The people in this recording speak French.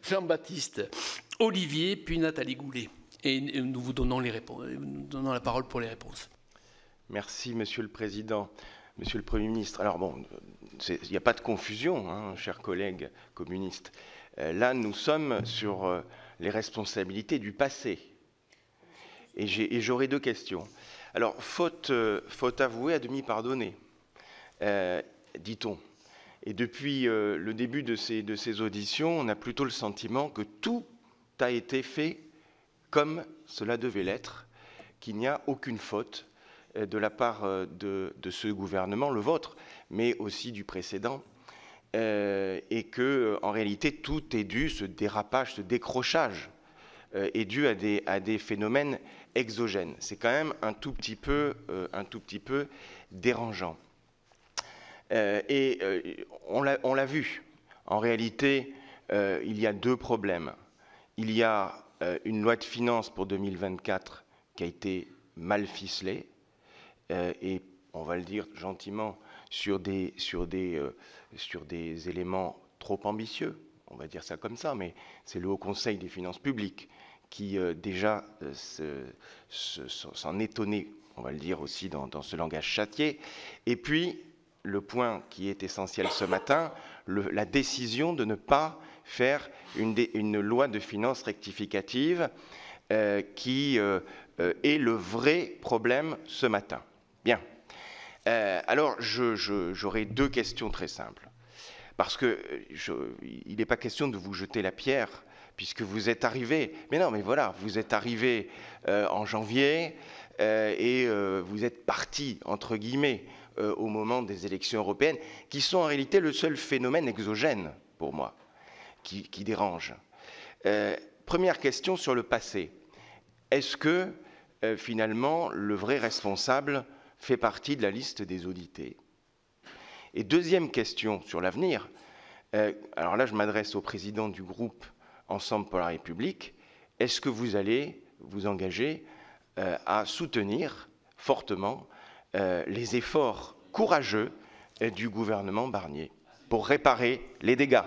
Jean-Baptiste, Olivier, puis Nathalie Goulet. Et nous vous donnons la parole pour les réponses. Merci, Monsieur le Président. Monsieur le Premier ministre, alors bon, il n'y a pas de confusion, hein, chers collègues communistes. Là, nous sommes sur les responsabilités du passé. Et j'aurai deux questions. Alors, faute avouée à demi pardonnée, dit-on. Et depuis le début de ces auditions, on a plutôt le sentiment que tout a été fait comme cela devait l'être, qu'il n'y a aucune faute de la part de ce gouvernement, le vôtre, mais aussi du précédent, et que en réalité tout est dû, ce dérapage, ce décrochage, est dû à des phénomènes exogènes. C'est quand même un tout petit peu dérangeant. On l'a vu. En réalité, il y a deux problèmes. Il y a une loi de finances pour 2024 qui a été mal ficelée, et on va le dire gentiment, sur des éléments trop ambitieux, on va dire ça comme ça, mais c'est le Haut Conseil des finances publiques qui déjà s'en étonnait, on va le dire aussi dans ce langage châtié. Et puis, le point qui est essentiel ce matin, la décision de ne pas faire une loi de finances rectificative qui est le vrai problème ce matin. Bien. Alors, j'aurai deux questions très simples. Parce que il n'est pas question de vous jeter la pierre, puisque vous êtes arrivé. Mais non, mais voilà, vous êtes arrivé en janvier et vous êtes parti, entre guillemets, au moment des élections européennes, qui sont en réalité le seul phénomène exogène, pour moi, qui dérange. Première question sur le passé. Est-ce que, finalement, le vrai responsable fait partie de la liste des audités? Et deuxième question sur l'avenir, alors là je m'adresse au président du groupe Ensemble pour la République, est-ce que vous allez vous engager à soutenir fortement les efforts courageux du gouvernement Barnier pour réparer les dégâts?